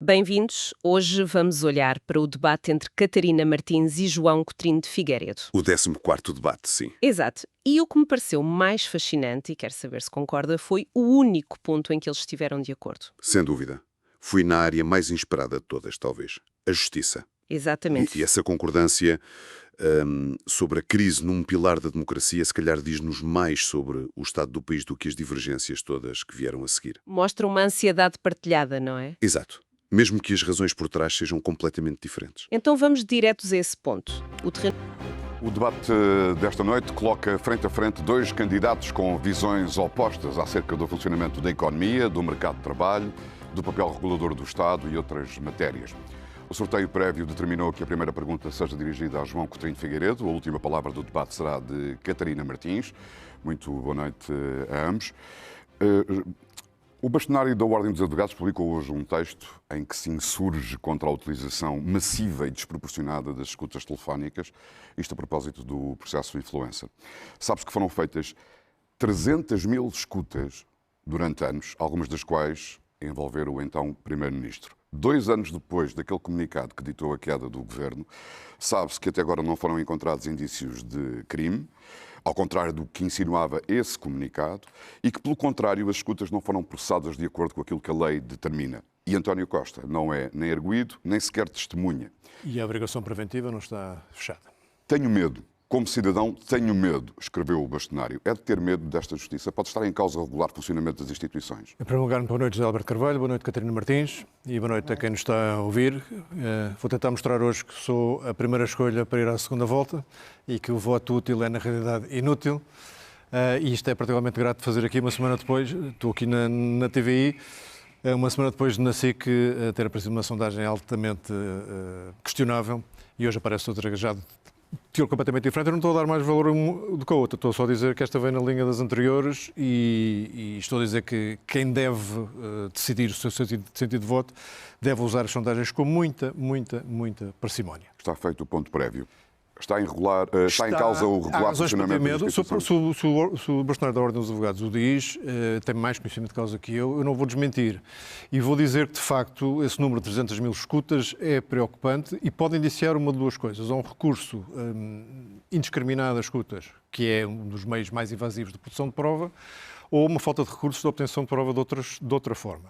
Bem-vindos. Hoje vamos olhar para o debate entre Catarina Martins e João Coutinho de Figueiredo. O 14º debate, sim. Exato. E o que me pareceu mais fascinante, e quero saber se concorda, foi o único ponto em que eles estiveram de acordo. Sem dúvida. Fui na área mais inesperada de todas, talvez. A justiça. Exatamente. E essa concordância sobre a crise num pilar da democracia, se calhar diz-nos mais sobre o estado do país do que as divergências todas que vieram a seguir. Mostra uma ansiedade partilhada, não é? Exato. Mesmo que as razões por trás sejam completamente diferentes. Então vamos diretos a esse ponto. O debate desta noite coloca frente a frente dois candidatos com visões opostas acerca do funcionamento da economia, do mercado de trabalho, do papel regulador do Estado e outras matérias. O sorteio prévio determinou que a primeira pergunta seja dirigida a João Coutinho de Figueiredo. A última palavra do debate será de Catarina Martins. Muito boa noite a ambos. O bastonário da Ordem dos Advogados publicou hoje um texto em que se insurge contra a utilização massiva e desproporcionada das escutas telefónicas, isto a propósito do processo influencer. Sabe-se que foram feitas 300 mil escutas durante anos, algumas das quais envolveram o então Primeiro-Ministro. 2 anos depois daquele comunicado que ditou a queda do governo, sabe-se que até agora não foram encontrados indícios de crime, ao contrário do que insinuava esse comunicado, e que, pelo contrário, as escutas não foram processadas de acordo com aquilo que a lei determina. E António Costa não é nem arguido, nem sequer testemunha. E a obrigação preventiva não está fechada. Tenho medo. Como cidadão, tenho medo, escreveu o bastonário. É de ter medo desta justiça. Pode estar em causa o regular funcionamento das instituições. Em primeiro lugar, boa noite, José Alberto Carvalho, boa noite, Catarina Martins, e boa noite a quem nos está a ouvir. Vou tentar mostrar hoje que sou a primeira escolha para ir à segunda volta e que o voto útil é, na realidade, inútil. E isto é particularmente grato de fazer aqui uma semana depois. Estou aqui na TVI, uma semana depois de na SIC ter aparecido uma sondagem altamente questionável, e hoje aparece outra já tiro completamente diferente. Eu não estou a dar mais valor do que a outra, estou só a dizer que esta vem na linha das anteriores e estou a dizer que quem deve decidir o seu sentido de voto deve usar as sondagens com muita parcimónia. Está feito o ponto prévio. Está em causa o regular funcionamento das instituições. Se o bastonário da Ordem dos Advogados o diz, tem mais conhecimento de causa que eu não vou desmentir. E vou dizer que, de facto, esse número de 300 mil escutas é preocupante e pode indiciar uma de duas coisas. Há um recurso indiscriminado às escutas, que é um dos meios mais invasivos de produção de prova, ou uma falta de recursos de obtenção de prova de outra forma.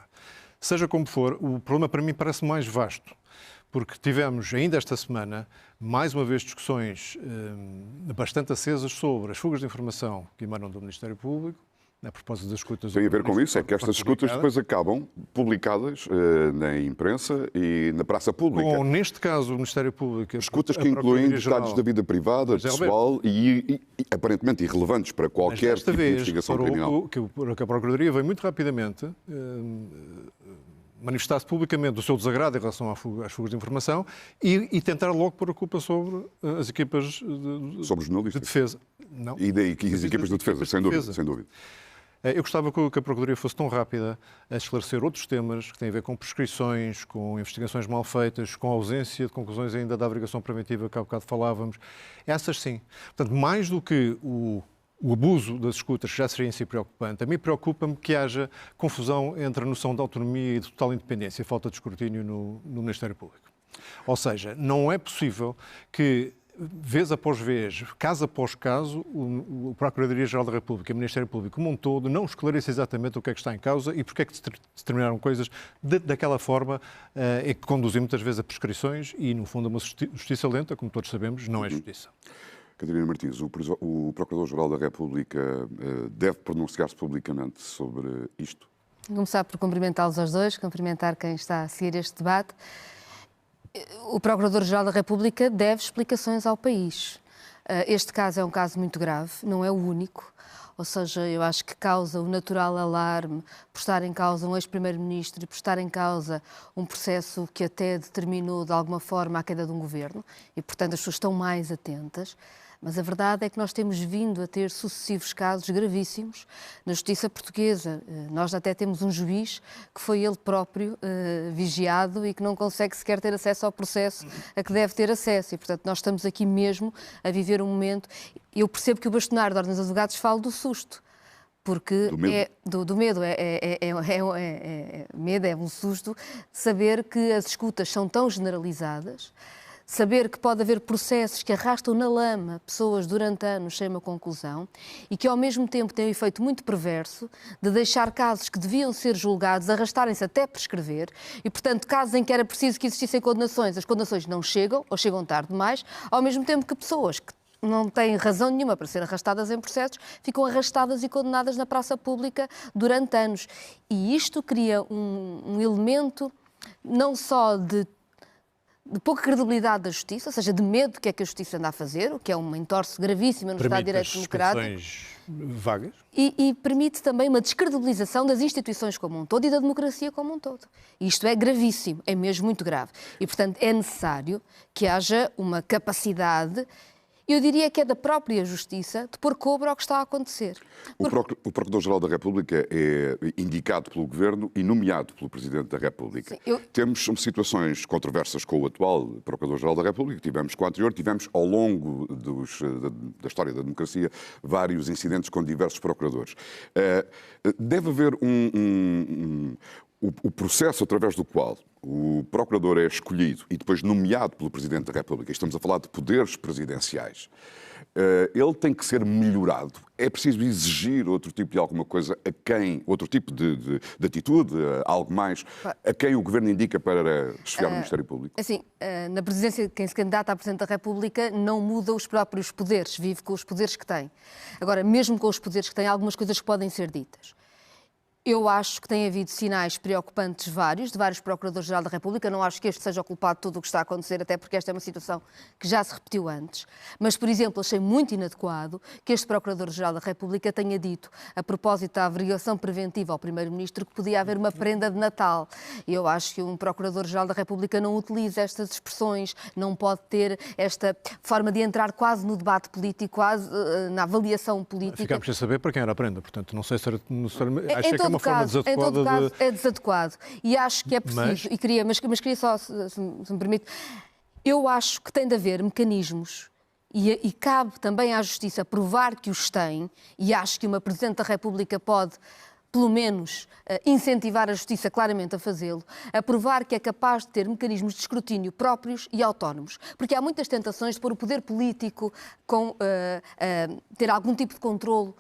Seja como for, o problema para mim parece mais vasto, porque tivemos ainda esta semana, mais uma vez, discussões bastante acesas sobre as fugas de informação que emanam do Ministério Público, a propósito das escutas... Tem a ver com isso, é que estas escutas depois acabam publicadas na imprensa e na praça pública. Com, neste caso, o Ministério Público... Escutas que incluem detalhes da vida privada, pessoal e aparentemente irrelevantes para qualquer tipo de investigação criminal. Que a Procuradoria veio muito rapidamente manifestar-se publicamente o seu desagrado em relação às fugas de informação e tentar logo pôr a culpa sobre as equipas sobre de defesa. Não. E daí que as equipas de defesa, sem dúvida. Eu gostava que a Procuradoria fosse tão rápida a esclarecer outros temas que têm a ver com prescrições, com investigações mal feitas, com a ausência de conclusões ainda da obrigação preventiva que há bocado falávamos. Essas sim. Portanto, mais do que o abuso das escutas, que já seria em si preocupante, a mim preocupa-me que haja confusão entre a noção de autonomia e de total independência, falta de escrutínio no Ministério Público. Ou seja, não é possível que, vez após vez, caso após caso, o Procuradoria-Geral da República e o Ministério Público como um todo não esclareça exatamente o que é que está em causa e porque é que se determinaram coisas daquela forma e que conduzem muitas vezes a prescrições e, no fundo, a uma justiça lenta, como todos sabemos, não é justiça. Catarina Martins, o Procurador-Geral da República deve pronunciar-se publicamente sobre isto? Vou começar por cumprimentá-los aos dois, cumprimentar quem está a seguir este debate. O Procurador-Geral da República deve explicações ao país. Este caso é um caso muito grave, não é o único. Ou seja, eu acho que causa o natural alarme por estar em causa um ex-primeiro-ministro e por estar em causa um processo que até determinou, de alguma forma, a queda de um governo. E, portanto, as pessoas estão mais atentas. Mas a verdade é que nós temos vindo a ter sucessivos casos gravíssimos na justiça portuguesa. Nós até temos um juiz que foi ele próprio vigiado e que não consegue sequer ter acesso ao processo a que deve ter acesso. E, portanto, nós estamos aqui mesmo a viver um momento... Eu percebo que o bastonário da Ordem dos Advogados fala do susto, Porque do medo. medo é um susto saber que as escutas são tão generalizadas, saber que pode haver processos que arrastam na lama pessoas durante anos sem uma conclusão e que ao mesmo tempo têm um efeito muito perverso de deixar casos que deviam ser julgados arrastarem-se até prescrever e, portanto, casos em que era preciso que existissem condenações, as condenações não chegam ou chegam tarde demais, ao mesmo tempo que pessoas que não têm razão nenhuma para ser arrastadas em processos, ficam arrastadas e condenadas na praça pública durante anos. E isto cria um elemento não só de pouca credibilidade da justiça, ou seja, de medo do que é que a justiça anda a fazer, o que é uma entorse gravíssima no Estado de Direito Democrático. Vagas. E permite também uma descredibilização das instituições como um todo e da democracia como um todo. E isto é gravíssimo, é mesmo muito grave. E, portanto, é necessário que haja uma capacidade, eu diria que é da própria Justiça, de pôr cobro ao que está a acontecer. O Procurador-Geral da República é indicado pelo Governo e nomeado pelo Presidente da República. Sim, Temos situações controversas com o atual Procurador-Geral da República, tivemos com o anterior, tivemos ao longo da história da democracia vários incidentes com diversos procuradores. Deve haver o processo através do qual o procurador é escolhido e depois nomeado pelo Presidente da República, estamos a falar de poderes presidenciais, ele tem que ser melhorado. É preciso exigir outro tipo de alguma coisa a quem, outro tipo de atitude, algo mais, a quem o Governo indica para chefiar o Ministério Público? Assim, na presidência, quem se candidata à Presidente da República não muda os próprios poderes, vive com os poderes que tem. Agora, mesmo com os poderes que tem, há algumas coisas que podem ser ditas. Eu acho que tem havido sinais preocupantes de vários Procuradores-Geral da República. Não acho que este seja o culpado de tudo o que está a acontecer, até porque esta é uma situação que já se repetiu antes. Mas, por exemplo, achei muito inadequado que este Procurador-Geral da República tenha dito, a propósito da averiguação preventiva ao Primeiro-Ministro, que podia haver uma prenda de Natal. Eu acho que um Procurador-Geral da República não utiliza estas expressões, não pode ter esta forma de entrar quase no debate político, quase na avaliação política. Ficámos sem saber para quem era a prenda, portanto, não sei se era necessariamente... Acho que é uma forma desadequada. Em todo caso, é desadequado. E acho que é preciso, mas queria só, se me permite, eu acho que tem de haver mecanismos e cabe também à Justiça provar que os tem, e acho que uma Presidente da República pode, pelo menos, incentivar a Justiça claramente a fazê-lo, a provar que é capaz de ter mecanismos de escrutínio próprios e autónomos. Porque há muitas tentações de pôr o poder político ter algum tipo de controlo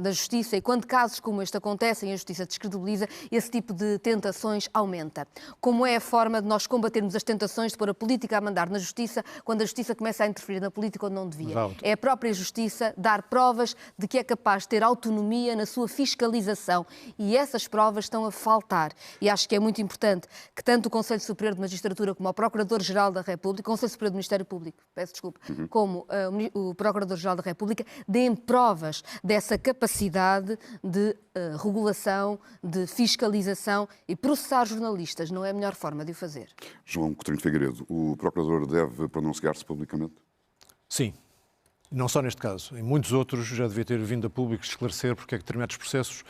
da Justiça, e quando casos como este acontecem, a Justiça descredibiliza, esse tipo de tentações aumenta. Como é a forma de nós combatermos as tentações de pôr a política a mandar na Justiça, quando a Justiça começa a interferir na política onde não devia. Exato. É a própria Justiça dar provas de que é capaz de ter autonomia na sua fiscalização. E essas provas estão a faltar. E acho que é muito importante que tanto o Conselho Superior de Magistratura como o Procurador-Geral da República, o Conselho Superior do Ministério Público, peço desculpa, como o Procurador-Geral da República, deem provas dessa capacidade de regulação, de fiscalização, e processar jornalistas não é a melhor forma de o fazer. João Coutinho Figueiredo, o Procurador deve pronunciar-se publicamente? Sim. Não só neste caso, em muitos outros já devia ter vindo a público esclarecer porque é que determinados processos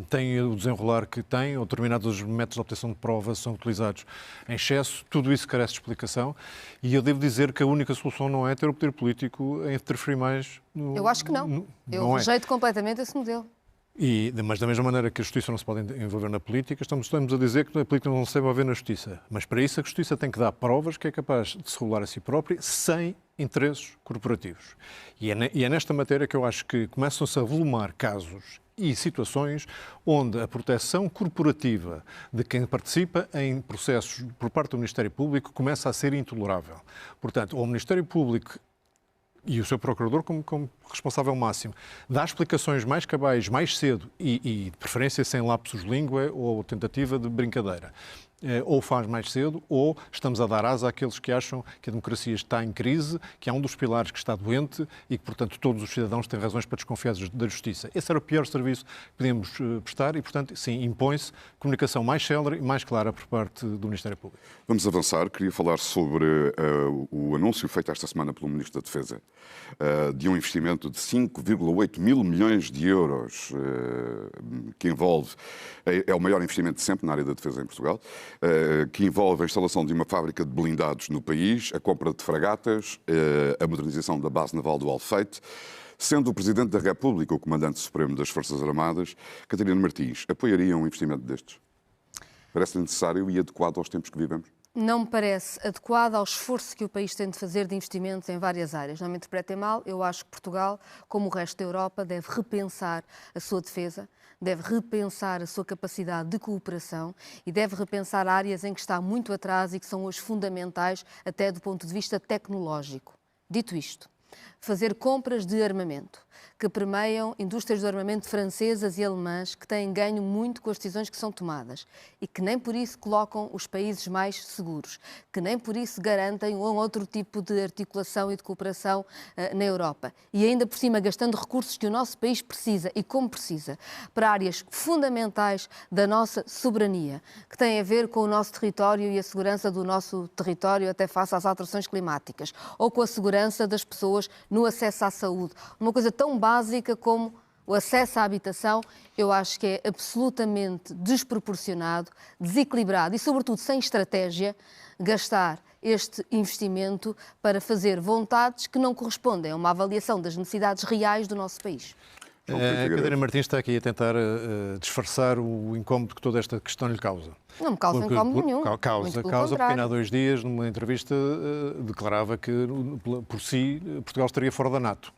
têm o desenrolar que têm, ou determinados métodos de obtenção de provas são utilizados em excesso. Tudo isso carece de explicação, e eu devo dizer que a única solução não é ter o poder político a interferir mais no... Eu acho que não. Eu rejeito completamente esse modelo. Mas da mesma maneira que a Justiça não se pode envolver na política, estamos a dizer que a política não se deve envolver na Justiça. Mas para isso a Justiça tem que dar provas que é capaz de se regular a si própria sem interesses corporativos. E é nesta matéria que eu acho que começam-se a volumar casos e situações onde a proteção corporativa de quem participa em processos por parte do Ministério Público começa a ser intolerável. Portanto, o Ministério Público e o seu procurador como responsável máximo dá explicações mais cabais, mais cedo e de preferência sem lapsus língua ou tentativa de brincadeira. Ou faz mais cedo, ou estamos a dar asa àqueles que acham que a democracia está em crise, que há um dos pilares que está doente e que, portanto, todos os cidadãos têm razões para desconfiar da justiça. Esse era o pior serviço que podíamos prestar e, portanto, sim, impõe-se comunicação mais célere e mais clara por parte do Ministério Público. Vamos avançar. Queria falar sobre o anúncio feito esta semana pelo Ministro da Defesa de um investimento de 5,8 mil milhões de euros que envolve, é o maior investimento de sempre na área da defesa em Portugal, que envolve a instalação de uma fábrica de blindados no país, a compra de fragatas, a modernização da base naval do Alfeite, Sendo o Presidente da República o Comandante Supremo das Forças Armadas, Catarina Martins, apoiaria um investimento destes? Parece necessário e adequado aos tempos que vivemos? Não me parece adequado ao esforço que o país tem de fazer de investimentos em várias áreas. Não me interpretem mal, eu acho que Portugal, como o resto da Europa, deve repensar a sua defesa, deve repensar a sua capacidade de cooperação e deve repensar áreas em que está muito atrás e que são hoje fundamentais até do ponto de vista tecnológico. Dito isto, fazer compras de armamento que permeiam indústrias do armamento francesas e alemãs que têm ganho muito com as decisões que são tomadas e que nem por isso colocam os países mais seguros, que nem por isso garantem um outro tipo de articulação e de cooperação na Europa. E ainda por cima gastando recursos que o nosso país precisa e como precisa para áreas fundamentais da nossa soberania, que têm a ver com o nosso território e a segurança do nosso território até face às alterações climáticas, ou com a segurança das pessoas no acesso à saúde. Uma coisa tão básica como o acesso à habitação, eu acho que é absolutamente desproporcionado, desequilibrado e, sobretudo, sem estratégia, gastar este investimento para fazer vontades que não correspondem a uma avaliação das necessidades reais do nosso país. A Catarina Martins está aqui a tentar disfarçar o incómodo que toda esta questão lhe causa. Não me causa incómodo nenhum. Causa, porque ainda há 2 dias, numa entrevista, declarava que, por si, Portugal estaria fora da NATO.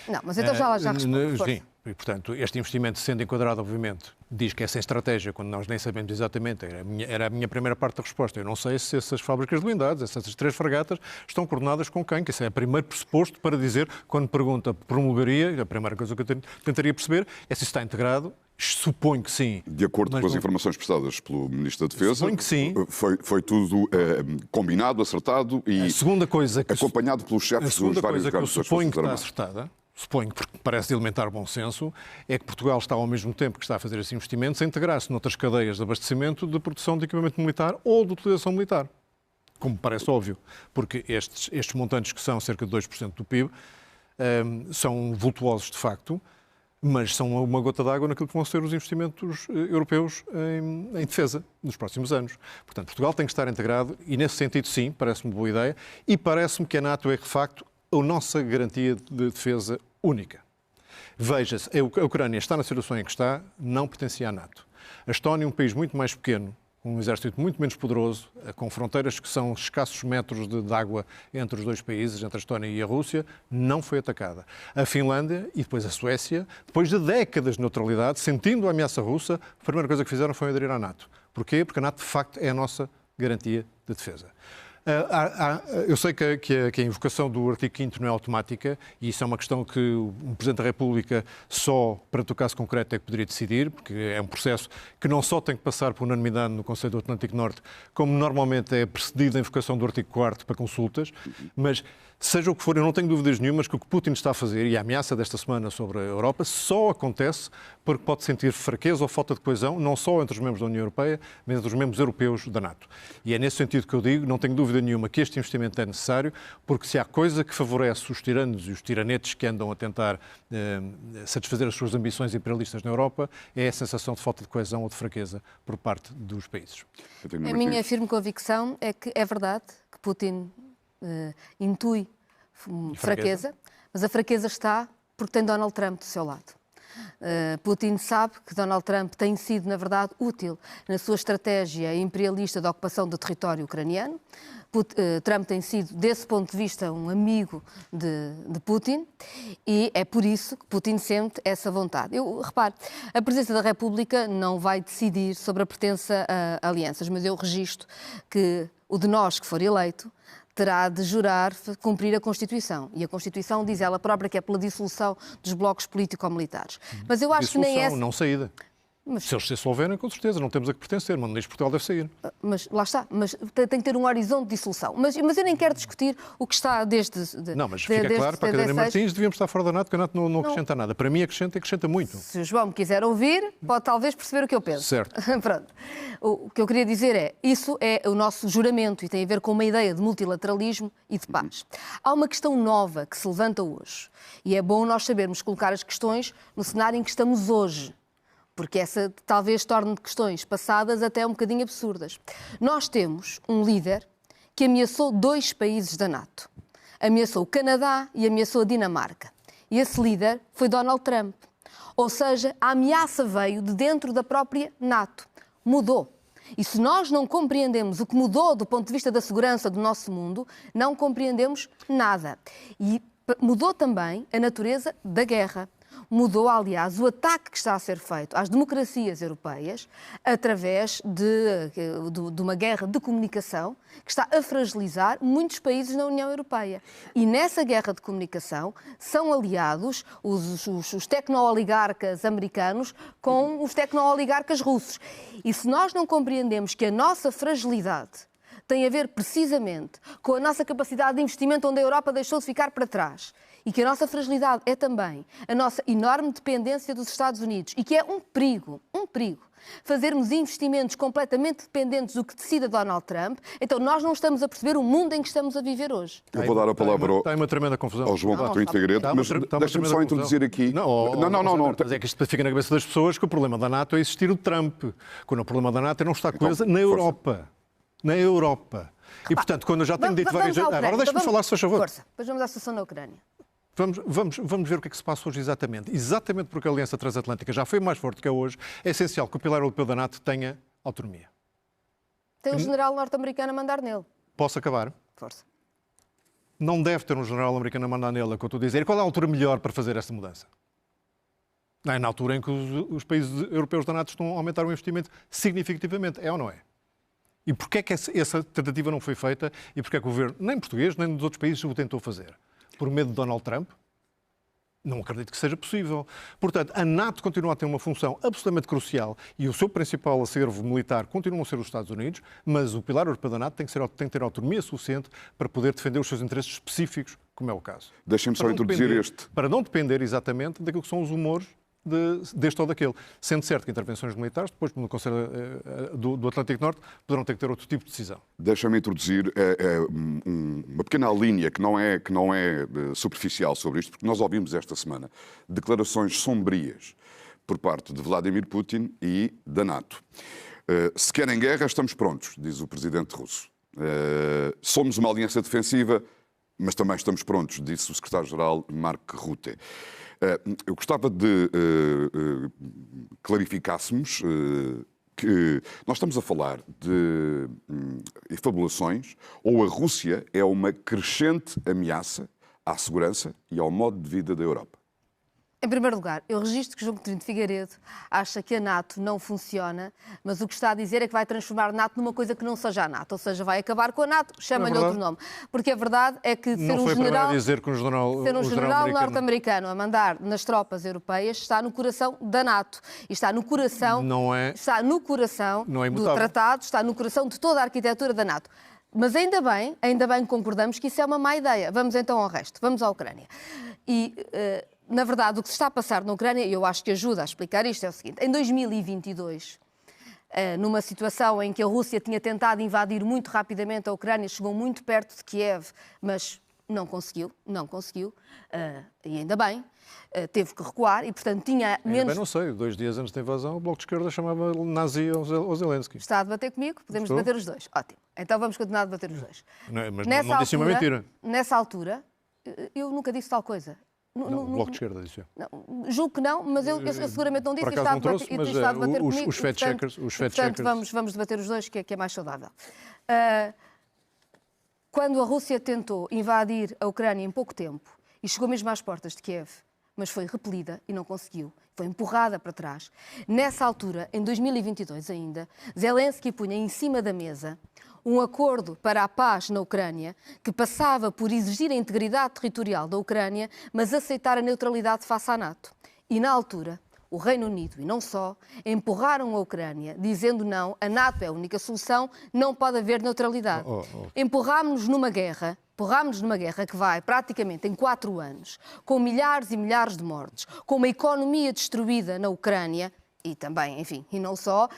Não, mas então já respondi. Sim, e portanto, este investimento sendo enquadrado, obviamente, diz que é sem estratégia, quando nós nem sabemos exatamente, era a minha primeira parte da resposta. Eu não sei se essas fábricas de blindados, essas 3 fragatas, estão coordenadas com quem, que esse é o primeiro pressuposto para dizer, quando pergunta promoveria, a primeira coisa que eu tentaria perceber é se está integrado. Suponho que sim. De acordo com as informações prestadas pelo Ministro da Defesa, suponho que sim. Foi tudo combinado, acertado e a segunda coisa que acompanhado pelos chefes dos vários órgãos das Forças Armadas. Suponho, porque parece de elementar bom senso, é que Portugal está, ao mesmo tempo que está a fazer esse investimento, a integrar-se noutras cadeias de abastecimento de produção de equipamento militar ou de utilização militar. Como parece óbvio, porque estes montantes, que são cerca de 2% do PIB, são vultuosos de facto, mas são uma gota d'água naquilo que vão ser os investimentos europeus em defesa nos próximos anos. Portanto, Portugal tem que estar integrado e, nesse sentido, sim, parece-me boa ideia e parece-me que a NATO é, de facto, a nossa garantia de defesa única. Veja-se, a Ucrânia está na situação em que está, não pertencia à NATO. A Estónia, um país muito mais pequeno, com um exército muito menos poderoso, com fronteiras que são escassos metros de água entre os 2 países, entre a Estónia e a Rússia, não foi atacada. A Finlândia e depois a Suécia, depois de décadas de neutralidade, sentindo a ameaça russa, a primeira coisa que fizeram foi aderir à NATO. Porquê? Porque a NATO, de facto, é a nossa garantia de defesa. Eu sei que a invocação do artigo 5º não é automática e isso é uma questão que o Presidente da República só, para o caso concreto, é que poderia decidir, porque é um processo que não só tem que passar por unanimidade no Conselho do Atlântico Norte, como normalmente é precedido a invocação do artigo 4º para consultas, mas seja o que for, eu não tenho dúvidas nenhumas que o que Putin está a fazer e a ameaça desta semana sobre a Europa só acontece porque pode sentir fraqueza ou falta de coesão, não só entre os membros da União Europeia, mas entre os membros europeus da NATO. E é nesse sentido que eu digo, não tenho dúvida nenhuma que este investimento é necessário, porque se há coisa que favorece os tiranos e os tiranetes que andam a tentar satisfazer as suas ambições imperialistas na Europa, é a sensação de falta de coesão ou de fraqueza por parte dos países. A minha firme convicção é que é verdade que Putin intui fraqueza, mas a fraqueza está porque tem Donald Trump do seu lado. Putin sabe que Donald Trump tem sido, na verdade, útil na sua estratégia imperialista de ocupação do território ucraniano. Trump tem sido, desse ponto de vista, um amigo de Putin e é por isso que Putin sente essa vontade. Repare, a Presidência da República não vai decidir sobre a pertença a alianças, mas eu registro que o de nós que for eleito terá de jurar cumprir a Constituição. E a Constituição diz ela própria que é pela dissolução dos blocos político-militares. Mas eu acho que nem essa... não saída. Se eles se dissolverem, com certeza, não temos a que pertencer, mas nem Portugal deve sair. Mas lá está, mas tem que ter um horizonte de dissolução. Mas eu nem quero discutir o que está desde... Não, mas fica claro, para a Catarina Martins devíamos estar fora da NATO, porque a NATO não acrescenta nada. Para mim acrescenta muito. Se o João me quiser ouvir, pode talvez perceber o que eu penso. Certo. Pronto. O que eu queria dizer é, isso é o nosso juramento e tem a ver com uma ideia de multilateralismo e de paz. Há uma questão nova que se levanta hoje e é bom nós sabermos colocar as questões no cenário em que estamos hoje, porque essa talvez torne questões passadas até um bocadinho absurdas. Nós temos um líder que ameaçou 2 países da NATO. Ameaçou o Canadá e ameaçou a Dinamarca. E esse líder foi Donald Trump. Ou seja, a ameaça veio de dentro da própria NATO. Mudou. E se nós não compreendemos o que mudou do ponto de vista da segurança do nosso mundo, não compreendemos nada. E mudou também a natureza da guerra. Mudou, aliás, o ataque que está a ser feito às democracias europeias através de uma guerra de comunicação que está a fragilizar muitos países na União Europeia. E nessa guerra de comunicação são aliados os tecno-oligarcas americanos com os tecno-oligarcas russos. E se nós não compreendemos que a nossa fragilidade tem a ver precisamente com a nossa capacidade de investimento onde a Europa deixou de ficar para trás e que a nossa fragilidade é também a nossa enorme dependência dos Estados Unidos e que é um perigo, fazermos investimentos completamente dependentes do que decida Donald Trump, então nós não estamos a perceber o mundo em que estamos a viver hoje. Eu vou dar a palavra Está uma tremenda confusão. ao João Coutinho Figueiredo, mas deixa-me só introduzir aqui... Não. Mas é que isto fica na cabeça das pessoas que o problema da NATO é existir o Trump, quando o problema da NATO é não estar coisa na Europa. Na Europa. E, portanto, quando eu já tenho dito várias vezes... Agora deixa-me falar, se faz favor. Força. Depois vamos à situação na Ucrânia. Vamos ver o que é que se passa hoje exatamente. Exatamente porque a Aliança Transatlântica já foi mais forte que é hoje, é essencial que o pilar europeu da NATO tenha autonomia. Tem um general norte-americano a mandar nele. Posso acabar? Força. Não deve ter um general americano a mandar nele, é o que eu estou a dizer. Qual é a altura melhor para fazer esta mudança? É na altura em que os países europeus da NATO estão a aumentar o investimento significativamente. É ou não é? E porquê é que essa tentativa não foi feita e porquê é que o governo, nem português, nem dos outros países, o tentou fazer? Por medo de Donald Trump? Não acredito que seja possível. Portanto, a NATO continua a ter uma função absolutamente crucial e o seu principal acervo militar continua a ser os Estados Unidos, mas o pilar europeu da NATO tem que ter autonomia suficiente para poder defender os seus interesses específicos, como é o caso. Deixem-me só introduzir este... Para não depender exatamente daquilo que são os humores deste ou daquele. Sendo certo que intervenções militares, depois no Conselho do Atlântico Norte, poderão ter que ter outro tipo de decisão. Deixa-me introduzir uma pequena linha que não é superficial sobre isto, porque nós ouvimos esta semana declarações sombrias por parte de Vladimir Putin e da NATO. Se querem guerra, estamos prontos, diz o presidente russo. Somos uma aliança defensiva, mas também estamos prontos, disse o secretário-geral Mark Rutte. Eu gostava de clarificássemos que nós estamos a falar de efabulações ou a Rússia é uma crescente ameaça à segurança e ao modo de vida da Europa. Em primeiro lugar, eu registro que João Coutinho de Figueiredo acha que a NATO não funciona, mas o que está a dizer é que vai transformar a NATO numa coisa que não seja a NATO, ou seja, vai acabar com a NATO, chama-lhe outro nome. Porque a verdade é que ser um general norte-americano a mandar nas tropas europeias está no coração da NATO. E está no coração, está no coração do tratado, está no coração de toda a arquitetura da NATO. Mas ainda bem concordamos que isso é uma má ideia. Vamos então ao resto, vamos à Ucrânia. Na verdade, o que se está a passar na Ucrânia, e eu acho que ajuda a explicar isto, é o seguinte. Em 2022, numa situação em que a Rússia tinha tentado invadir muito rapidamente a Ucrânia, chegou muito perto de Kiev, mas não conseguiu, e ainda bem, teve que recuar e, portanto, tinha menos... Ainda bem, não sei, 2 dias antes da invasão, o Bloco de Esquerda chamava nazi ao Zelensky. Está a debater comigo? Podemos debater os dois. Ótimo. Então vamos continuar a debater os dois. Mas não disse uma mentira. Nessa altura, eu nunca disse tal coisa. O Bloco de Esquerda disse. Julgo que não, mas eu seguramente não disse e está a debater comigo. Os fact-checkers. Portanto, vamos debater os dois, que é mais saudável. Quando a Rússia tentou invadir a Ucrânia em pouco tempo e chegou mesmo às portas de Kiev, mas foi repelida e não conseguiu, foi empurrada para trás. Nessa altura, em 2022 ainda, Zelensky punha em cima da mesa um acordo para a paz na Ucrânia que passava por exigir a integridade territorial da Ucrânia, mas aceitar a neutralidade face à NATO. E na altura, o Reino Unido, e não só, empurraram a Ucrânia, dizendo não, a NATO é a única solução, não pode haver neutralidade. Empurrámos-nos numa guerra que vai praticamente em 4 anos, com milhares e milhares de mortes, com uma economia destruída na Ucrânia, e também, enfim, e não só,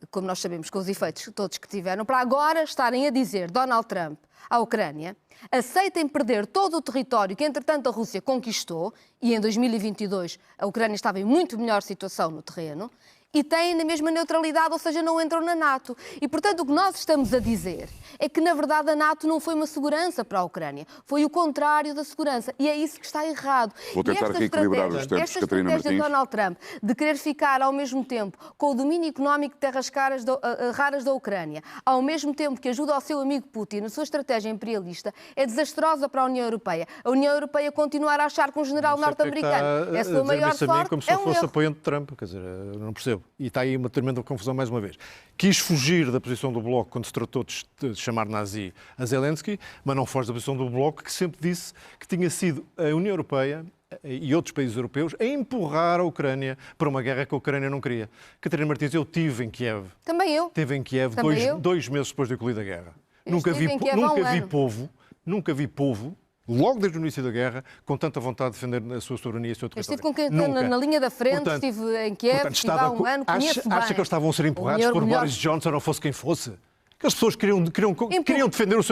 como nós sabemos, com os efeitos todos que tiveram, para agora estarem a dizer, Donald Trump, à Ucrânia, aceitem perder todo o território que, entretanto, a Rússia conquistou, e em 2022 a Ucrânia estava em muito melhor situação no terreno, e têm na mesma neutralidade, ou seja, não entram na NATO. E, portanto, o que nós estamos a dizer é que, na verdade, a NATO não foi uma segurança para a Ucrânia. Foi o contrário da segurança. E é isso que está errado. Vou tentar reequilibrar os tempos, esta Catarina estratégia de Martins. Donald Trump de querer ficar, ao mesmo tempo, com o domínio económico de terras raras da Ucrânia, ao mesmo tempo que ajuda ao seu amigo Putin na sua estratégia imperialista, é desastrosa para a União Europeia. A União Europeia continuar a achar que um general norte-americano é a sua maior sorte, como se eu fosse erro. apoiante de Trump. Quer dizer, eu não percebo. E está aí uma tremenda confusão mais uma vez. Quis fugir da posição do Bloco quando se tratou de chamar nazi a Zelensky, mas não foge da posição do Bloco, que sempre disse que tinha sido a União Europeia e outros países europeus a empurrar a Ucrânia para uma guerra que a Ucrânia não queria. Catarina Martins, eu estive em Kiev. Também eu. Estive em Kiev dois meses depois de concluída a guerra. Eu estive em Kiev há um ano. Nunca vi povo, logo desde o início da guerra, com tanta vontade de defender a sua soberania e o seu território. Estive com quem na linha da frente, estive em Kiev, estive há um ano, conheço bem. Acha que eles estavam a ser empurrados por Boris Johnson ou fosse quem fosse? Que as pessoas queriam defender a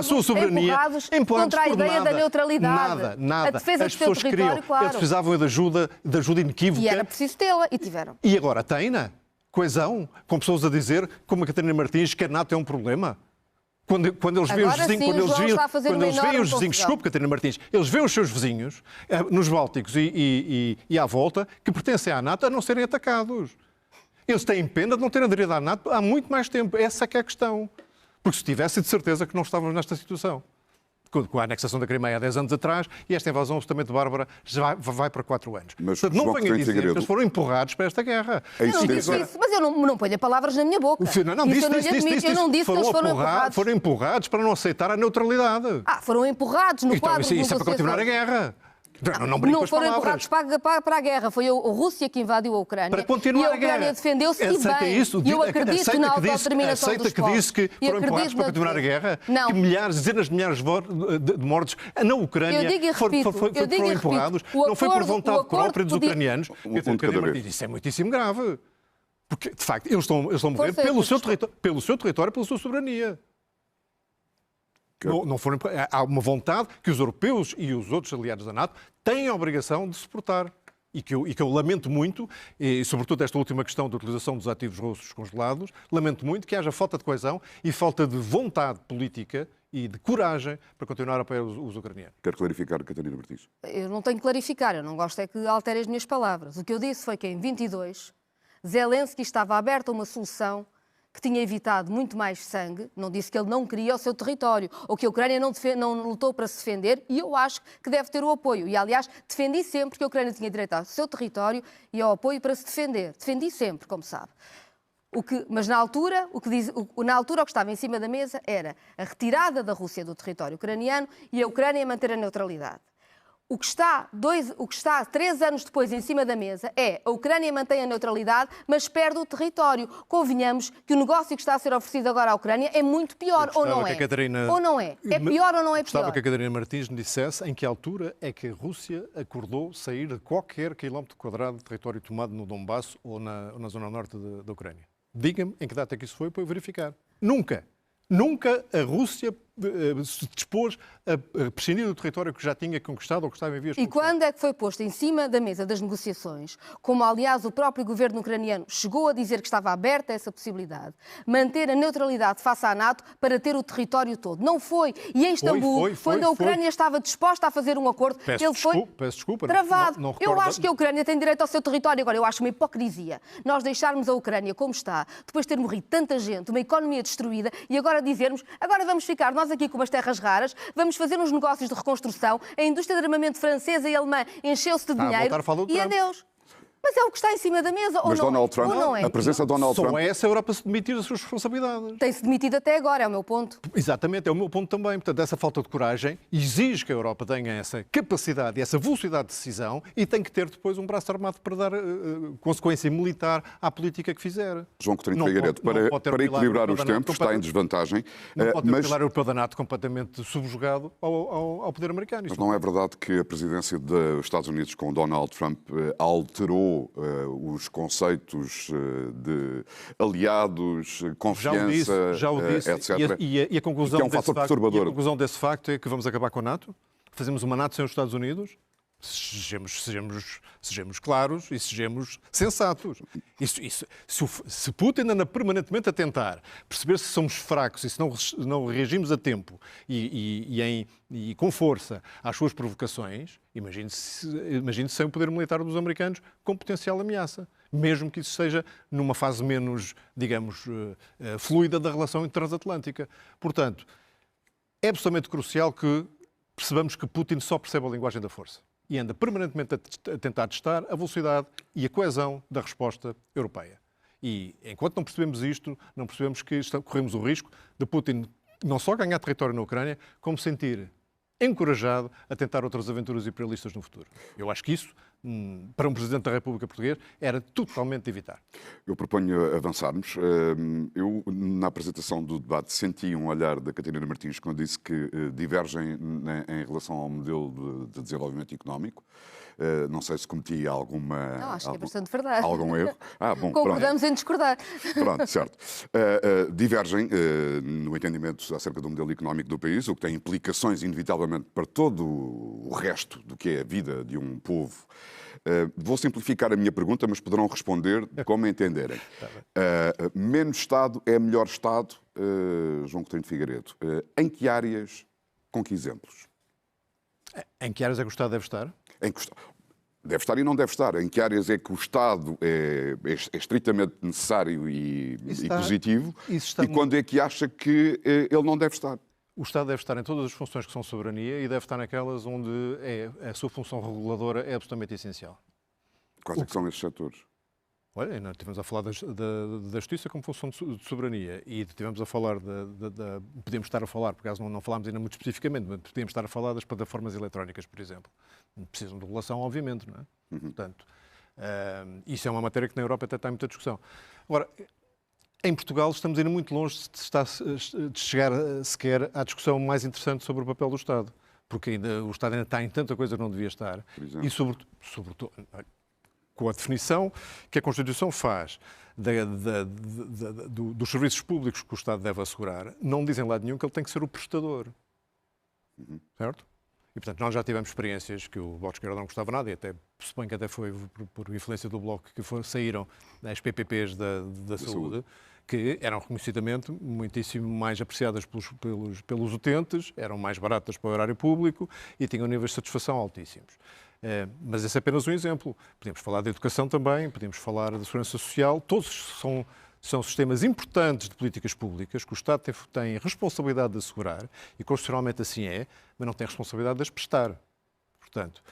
sua soberania, empurrados contra a ideia da neutralidade. Nada. A defesa as do seu pessoas território, claro. Eles precisavam de ajuda inequívoca. E era preciso tê-la, e tiveram. E agora tem-na? Coesão? Com pessoas a dizer, como a Catarina Martins, que a NATO é um problema? Quando eles veem os vizinhos, desculpe, Catarina Martins, eles veem os seus vizinhos nos Bálticos e à volta que pertencem à NATO a não serem atacados. Eles têm pena de não terem aderido à NATO há muito mais tempo. Essa é que é a questão. Porque se tivessem, de certeza que não estávamos nesta situação. Com a anexação da Crimeia há 10 anos atrás e esta invasão absolutamente bárbara já vai para 4 anos. Mas, portanto, não venha dizer que eles foram empurrados para esta guerra. Eu não disse isso, mas eu não ponho palavras na minha boca. Eu não disse que eles foram empurrados. Foram empurrados para não aceitar a neutralidade. Foram empurrados no quadro de isso é para continuar a guerra. Não foram empurrados para a guerra. Foi a Rússia que invadiu a Ucrânia. Para continuar a Ucrânia defendeu-se e bem. E eu acredito na autodeterminação dos povos. Aceita que disse que foram empurrados para continuar a guerra? Não. Que dezenas de milhares de mortos na Ucrânia foram empurrados? Não foi por vontade própria dos ucranianos? Isso é muitíssimo grave. Porque, de facto, eles estão a morrer pelo seu território, pela sua soberania. Não foram, há uma vontade que os europeus e os outros aliados da NATO têm a obrigação de suportar. E que eu lamento muito, e sobretudo esta última questão da utilização dos ativos russos congelados, lamento muito que haja falta de coesão e falta de vontade política e de coragem para continuar a apoiar os ucranianos. Quero clarificar, Catarina Martins. Eu não tenho que clarificar, eu não gosto é que altere as minhas palavras. O que eu disse foi que em 22 Zelensky estava aberto a uma solução que tinha evitado muito mais sangue, não disse que ele não queria o seu território, ou que a Ucrânia não lutou para se defender, e eu acho que deve ter o apoio. E, aliás, defendi sempre que a Ucrânia tinha direito ao seu território e ao apoio para se defender. Defendi sempre, como sabe. Mas na altura, o que estava em cima da mesa era a retirada da Rússia do território ucraniano e a Ucrânia manter a neutralidade. O que está 3 anos depois em cima da mesa é a Ucrânia mantém a neutralidade, mas perde o território. Convenhamos que o negócio que está a ser oferecido agora à Ucrânia é muito pior, ou não é? Ou não é? É pior ou não é pior? Gostava que a Catarina Martins me dissesse em que altura é que a Rússia acordou sair de qualquer quilómetro quadrado de território tomado no Donbass ou na zona norte da Ucrânia. Diga-me em que data é que isso foi para eu verificar. Nunca a Rússia se dispôs a prescindir do território que já tinha conquistado ou que estava em vias de conquistar. E quando é que foi posto em cima da mesa das negociações, como aliás o próprio governo ucraniano chegou a dizer que estava aberta a essa possibilidade, manter a neutralidade face à NATO para ter o território todo? Não foi. E em Istambul, quando a Ucrânia estava disposta a fazer um acordo, ele foi travado. Eu acho que a Ucrânia tem direito ao seu território. Agora, eu acho uma hipocrisia nós deixarmos a Ucrânia como está, depois de ter morrido tanta gente, uma economia destruída, e agora dizermos, agora vamos ficar nós aqui com umas terras raras, vamos fazer uns negócios de reconstrução, a indústria de armamento francesa e alemã encheu-se de dinheiro e adeus. Mas é o que está em cima da mesa, ou não Donald Trump, ou não é? A presença de Donald Trump... Só é essa a Europa se demitir das suas responsabilidades. Tem-se demitido até agora, é o meu ponto. Exatamente, é o meu ponto também. Portanto, essa falta de coragem exige que a Europa tenha essa capacidade e essa velocidade de decisão e tem que ter depois um braço armado para dar consequência militar à política que fizer. João Coutinho Figueiredo, para equilibrar os tempos, está em desvantagem. Não pode ter o pilar europeu da NATO completamente subjugado ao poder americano. Mas não é verdade que a presidência dos Estados Unidos com Donald Trump alterou os conceitos de aliados, confiança, já o disse, etc. E a conclusão, que é um fator perturbador. A conclusão desse facto é que vamos acabar com a NATO? Fazemos uma NATO sem os Estados Unidos? Sejamos claros e sejamos sensatos. Se Putin anda permanentemente a tentar perceber se somos fracos e se não reagimos a tempo e com força às suas provocações, imagine-se sem o poder militar dos americanos com potencial ameaça, mesmo que isso seja numa fase menos, digamos, fluida da relação transatlântica. Portanto, é absolutamente crucial que percebamos que Putin só percebe a linguagem da força e anda permanentemente a tentar testar a velocidade e a coesão da resposta europeia. E enquanto não percebemos isto, não percebemos que corremos o risco de Putin não só ganhar território na Ucrânia, como sentir encorajado a tentar outras aventuras imperialistas no futuro. Eu acho que isso, para um Presidente da República Portuguesa, era totalmente de evitar. Eu proponho avançarmos. Eu, na apresentação do debate, senti um olhar da Catarina Martins quando disse que divergem em relação ao modelo de desenvolvimento económico. Não sei se cometi alguma... Não, acho que é bastante verdade. Algum erro. Bom, concordamos em discordar. Pronto, certo. Divergem no entendimento acerca do modelo económico do país, o que tem implicações, inevitavelmente, para todo o resto do que é a vida de um povo. Vou simplificar a minha pergunta, mas poderão responder como entenderem. Menos Estado é melhor Estado, João Coutinho de Figueiredo. Em que áreas, com que exemplos? Em que áreas é que o Estado deve estar? Deve estar e não deve estar. Em que áreas é que o Estado é estritamente necessário e positivo? E quando é que acha que ele não deve estar? O Estado deve estar em todas as funções que são soberania e deve estar naquelas onde a sua função reguladora é absolutamente essencial. Quais é que são esses setores? Olha, nós estivemos a falar da justiça como função de soberania e estivemos a falar podemos estar a falar, por acaso não falámos ainda muito especificamente, mas podíamos estar a falar das plataformas eletrónicas, por exemplo. Precisam de regulação, obviamente, não é? Portanto, isso é uma matéria que na Europa até está em muita discussão. Agora, em Portugal estamos ainda muito longe de chegar sequer à discussão mais interessante sobre o papel do Estado, porque o Estado ainda está em tanta coisa que não devia estar. E sobretudo com a definição que a Constituição faz dos serviços públicos que o Estado deve assegurar, não dizem lá nenhum que ele tem que ser o prestador. Certo? E, portanto, nós já tivemos experiências que o Bloco de Esquerda não gostava nada, e até suponho que até foi por influência do Bloco que saíram as PPPs da saúde, que eram reconhecidamente muitíssimo mais apreciadas pelos utentes, eram mais baratas para o erário público e tinham níveis de satisfação altíssimos. Mas esse é apenas um exemplo. Podemos falar da educação também, podemos falar da segurança social, todos são sistemas importantes de políticas públicas que o Estado tem responsabilidade de assegurar, e constitucionalmente assim é, mas não tem responsabilidade de as prestar. Portanto,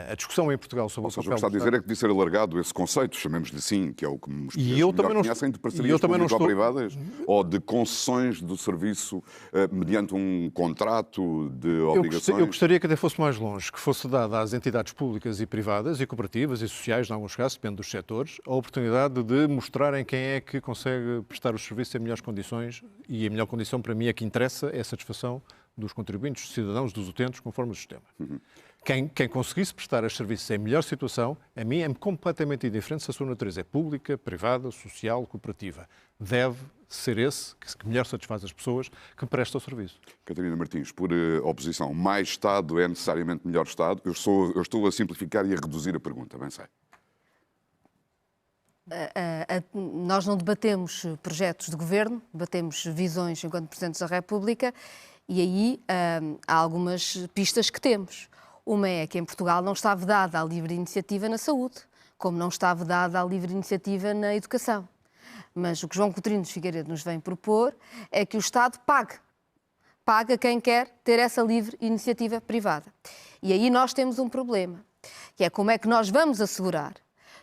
a discussão em Portugal sobre o papel do Estado... O que está a dizer é que devia ser alargado esse conceito, chamemos-lhe assim, que é o que os melhor conhecem, de parcerias público-privadas ou de concessões do serviço mediante um contrato de obrigações. Eu gostaria que até fosse mais longe, que fosse dada às entidades públicas e privadas e cooperativas e sociais, em alguns casos, depende dos setores, a oportunidade de mostrarem quem é que consegue prestar os serviços em melhores condições, e a melhor condição para mim é que interessa é a satisfação dos contribuintes, dos cidadãos, dos utentes, conforme o sistema. Quem conseguisse prestar os serviços em melhor situação, a mim é completamente indiferente se a sua natureza é pública, privada, social, cooperativa. Deve ser esse que melhor satisfaz as pessoas que prestam o serviço. Catarina Martins, por oposição, mais Estado é necessariamente melhor Estado? Eu estou a simplificar e a reduzir a pergunta, bem sei. Nós não debatemos projetos de governo, debatemos visões enquanto Presidentes da República, e aí há algumas pistas que temos. Uma é que em Portugal não está vedada a livre iniciativa na saúde, como não está vedada a livre iniciativa na educação. Mas o que João Coutinho de Figueiredo nos vem propor é que o Estado pague a quem quer ter essa livre iniciativa privada. E aí nós temos um problema, que é como é que nós vamos assegurar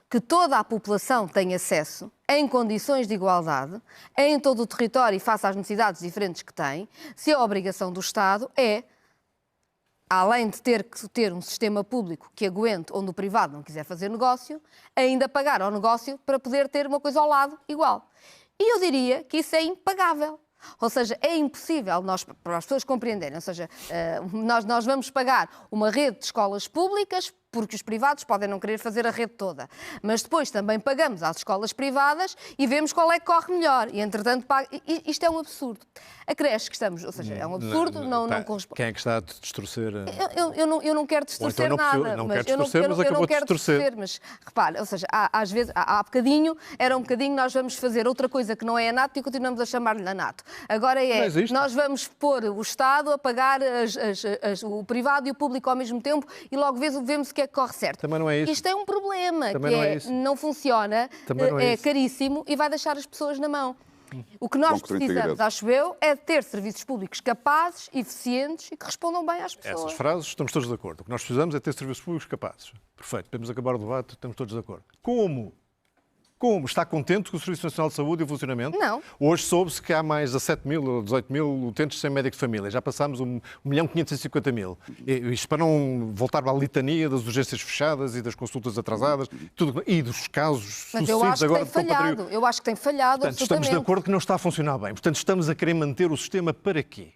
que toda a população tem acesso em condições de igualdade, em todo o território e face às necessidades diferentes que tem, se a obrigação do Estado é, além de ter que ter um sistema público que aguente onde o privado não quiser fazer negócio, ainda pagar ao negócio para poder ter uma coisa ao lado igual. E eu diria que isso é impagável. Ou seja, é impossível para as pessoas compreenderem. Ou seja, nós vamos pagar uma rede de escolas públicas porque os privados podem não querer fazer a rede toda. Mas depois também pagamos às escolas privadas e vemos qual é que corre melhor. E, entretanto, isto é um absurdo. A creche que estamos... Ou seja, é um absurdo, não corresponde. Quem é que está a distorcer? Eu não quero distorcer então nada. Não quero distorcer, mas acabou de distorcer. Mas, repare, ou seja, às vezes, há bocadinho, era um bocadinho, nós vamos fazer outra coisa que não é a NATO e continuamos a chamar-lhe a NATO. Agora nós vamos pôr o Estado a pagar o privado e o público ao mesmo tempo e logo vemos o que é que corre certo. Também não é isso. Isto é um problema, Também que não funciona, é caríssimo e vai deixar as pessoas na mão. O que nós precisamos, acho eu, é ter serviços públicos capazes, eficientes e que respondam bem às pessoas. Essas frases estamos todos de acordo. O que nós precisamos é ter serviços públicos capazes. Perfeito. Podemos acabar o debate, estamos todos de acordo. Como? Está contente com o Serviço Nacional de Saúde e o funcionamento? Não. Hoje soube-se que há mais de 7 mil ou 18 mil utentes sem médico de família. Já passámos 1.550.000. Isto para não voltar à litania das urgências fechadas e das consultas atrasadas e dos casos sucessivos agora de falhado. Eu acho que tem falhado. Portanto, estamos de acordo que não está a funcionar bem. Portanto, estamos a querer manter o sistema para quê?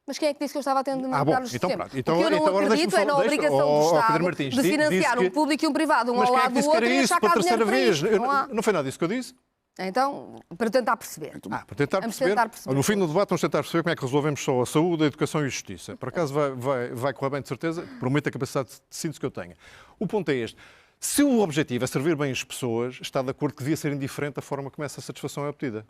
Mas quem é que disse que eu estava a tentar manter o sistema? Então, o que eu não acredito é na obrigação do Estado de financiar um público e um privado, um ao lado do outro, e achar que há dinheiro para isto. Não foi nada disso que eu disse? Então, para tentar perceber. Para tentar perceber. No fim do debate vamos tentar perceber como é que resolvemos só a saúde, a educação e a justiça. Por acaso vai correr bem, de certeza, prometo a capacidade de síntese que eu tenho. O ponto é este. Se o objetivo é servir bem as pessoas, está de acordo que devia ser indiferente a forma como essa satisfação é obtida.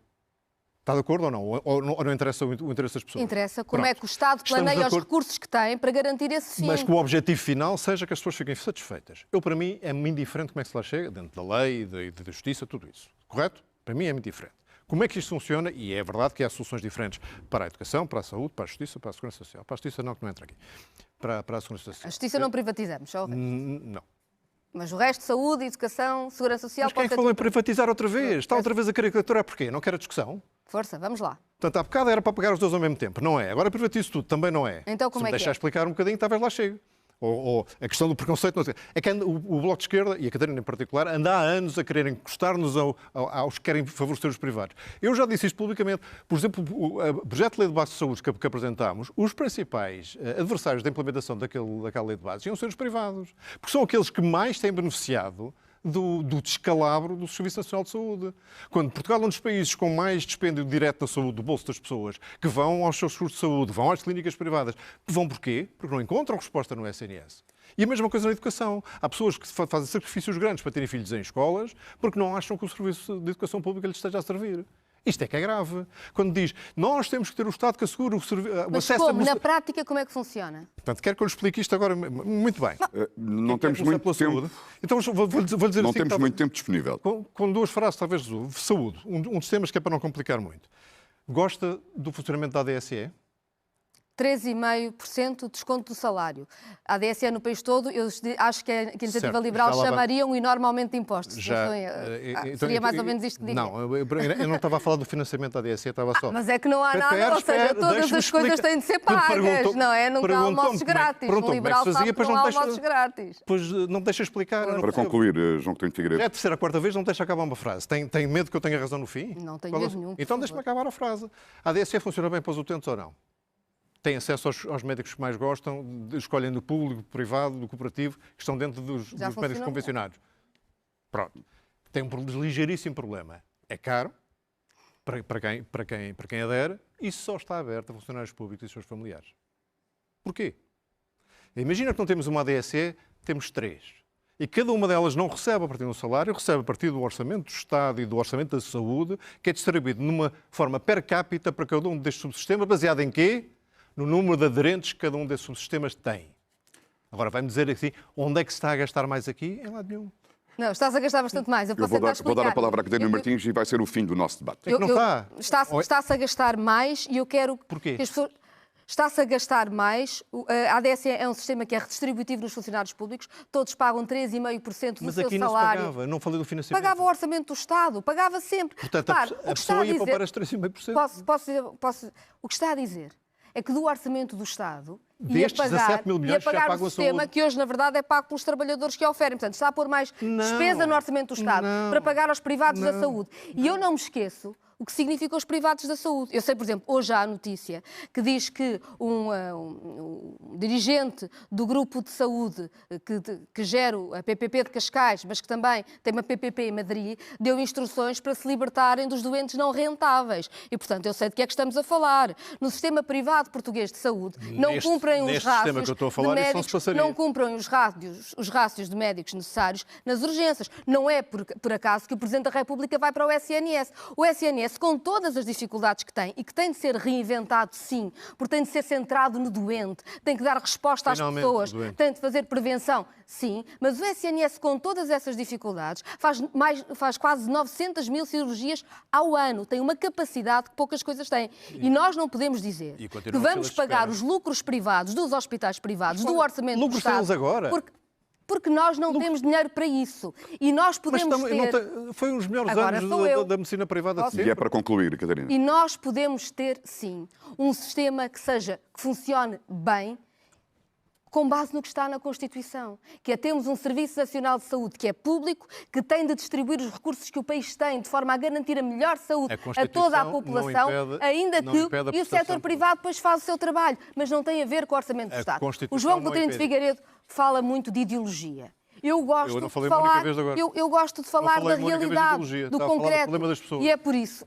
Está de acordo ou não? Ou não interessa o interesse das pessoas? Interessa como é que o Estado planeia os recursos que tem para garantir esse fim. Mas que o objetivo final seja que as pessoas fiquem satisfeitas. Para mim, é indiferente como é que se lá chega, dentro da lei, da justiça, tudo isso. Correto? Para mim é muito diferente. Como é que isto funciona? E é verdade que há soluções diferentes para a educação, para a saúde, para a justiça, para a segurança social. Para a justiça não, que não entra aqui. Para a segurança social. A justiça não privatizamos, só o resto. Não. Mas o resto, saúde, educação, segurança social... Mas quem é que falou em privatizar outra vez? Está outra vez a caricaturar porquê? Não quer a discussão? Força, vamos lá. Portanto, há bocado era para pegar os dois ao mesmo tempo. Não é. Agora privatizo tudo. Também não é. Então como Se me é que deixar é? explicar um bocadinho, talvez lá chegue. Ou a questão do preconceito. Não sei. É que o Bloco de Esquerda, e a Catarina em particular, anda há anos a querer encostar-nos aos que querem favorecer os privados. Eu já disse isto publicamente. Por exemplo, o projeto de lei de base de saúde que apresentámos, os principais adversários da implementação daquela lei de base iam ser os privados. Porque são aqueles que mais têm beneficiado do descalabro do Serviço Nacional de Saúde. Quando Portugal é um dos países com mais dispêndio direto da saúde do bolso das pessoas, que vão aos seus seguros de saúde, vão às clínicas privadas, vão porquê? Porque não encontram resposta no SNS. E a mesma coisa na educação. Há pessoas que fazem sacrifícios grandes para terem filhos em escolas porque não acham que o serviço de educação pública lhes esteja a servir. Isto é que é grave. Quando diz, nós temos que ter o Estado que assegure o acesso... Mas na prática, como é que funciona? Portanto, quero que eu lhe explique isto agora muito bem. Não temos muito tempo. Então, vou dizer não assim, temos muito tempo disponível. Com duas frases, talvez, saúde. Um dos temas que é para não complicar muito. Gosta do funcionamento da ADSE? 3,5% de desconto do salário. A ADSE no país todo, eu acho que a Iniciativa Liberal chamaria um enorme aumento de impostos. Seria mais ou menos isto que diria. Não, eu não estava a falar do financiamento da ADSE, estava só... Mas é que não há nada, ou seja, todas as coisas têm de ser pagas, não é? Nunca há almoços grátis. Um liberal sabe que não há almoços grátis. Pois não deixa explicar. Para concluir, João Coutinho de Figueiredo. É a terceira, a quarta vez, não deixa acabar uma frase. Tem medo que eu tenha razão no fim? Não tenho medo nenhum. Então deixa-me acabar a frase. A ADSE funciona bem para os utentes ou não? Têm acesso aos médicos que mais gostam, escolhem do público, do privado, do cooperativo, que estão dentro dos médicos convencionados. Pronto. Tem um ligeiríssimo problema. É caro para quem adere e só está aberto a funcionários públicos e seus familiares. Porquê? Imagina que não temos uma ADSE, temos 3. E cada uma delas não recebe a partir do salário, recebe a partir do orçamento do Estado e do orçamento da saúde, que é distribuído numa forma per capita para cada um destes subsistemas, baseado em quê? No número de aderentes que cada um desses subsistemas tem. Agora, vai-me dizer assim, onde é que se está a gastar mais aqui? Em lado nenhum. Não, estás a gastar bastante mais. Eu vou dar a palavra a Catarina Martins e vai ser o fim do nosso debate. É que não está. Está-se a gastar mais e eu quero... Porquê? Que as pessoas... Está-se a gastar mais. A ADSE é um sistema que é redistributivo nos funcionários públicos. Todos pagam 3,5% do seu salário. Mas aqui não se pagava. Não falei do financiamento. Pagava o orçamento do Estado. Pagava sempre. Portanto, a pessoa ia poupar as 3,5%. Posso... O que está a dizer é que do orçamento do Estado ia pagar o sistema que hoje, na verdade, é pago pelos trabalhadores que oferem. Portanto, está a pôr mais despesa no orçamento do Estado para pagar aos privados da saúde. E eu não me esqueço o que significa os privados da saúde. Eu sei, por exemplo, hoje há a notícia que diz que um dirigente do grupo de saúde que gera a PPP de Cascais, mas que também tem uma PPP em Madrid, deu instruções para se libertarem dos doentes não rentáveis. E, portanto, eu sei de que é que estamos a falar. No sistema privado português de saúde, não cumprem os rácios de médicos, não cumprem os rácios de médicos necessários nas urgências. Não é por acaso que o Presidente da República vai para o SNS. O SNS, com todas as dificuldades que tem e que tem de ser reinventado, sim, porque tem de ser centrado no doente, tem que dar resposta às pessoas, tem de fazer prevenção, sim, mas o SNS, com todas essas dificuldades, faz quase 900 mil cirurgias ao ano. Tem uma capacidade que poucas coisas têm. E nós não podemos dizer que vamos pagar os lucros privados dos hospitais privados, do orçamento do Estado, agora? Porque nós não temos dinheiro para isso. E nós podemos Foi uns melhores Agora anos da medicina privada de sempre. E é para concluir, Catarina. E nós podemos ter, sim, um sistema que funcione bem, com base no que está na Constituição, que é termos um Serviço Nacional de Saúde que é público, que tem de distribuir os recursos que o país tem de forma a garantir a melhor saúde a toda a população, ainda que o setor privado depois faz o seu trabalho, mas não tem a ver com o orçamento do Estado. O João Coutinho de Figueiredo fala muito de ideologia. Eu gosto de falar da realidade, do concreto. E é por isso.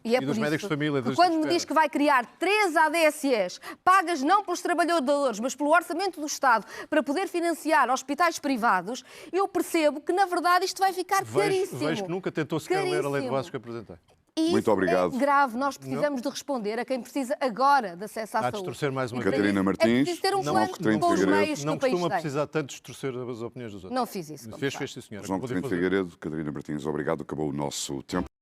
Quando me diz que vai criar 3 ADSEs, pagas não pelos trabalhadores, mas pelo orçamento do Estado, para poder financiar hospitais privados, eu percebo que, na verdade, isto vai ficar caríssimo. Vejo que nunca tentou sequer ler a lei de bases que apresentei. E muito obrigado. É grave. Nós precisamos de responder a quem precisa agora de acesso à saúde. Distorcer mais uma Catarina Martins. É preciso ter um plano com os meios que o país tem. Não costuma precisar tanto distorcer as opiniões dos outros. Não fiz isso. João Coutinho de Figueiredo, Catarina Martins, obrigado. Acabou o nosso tempo.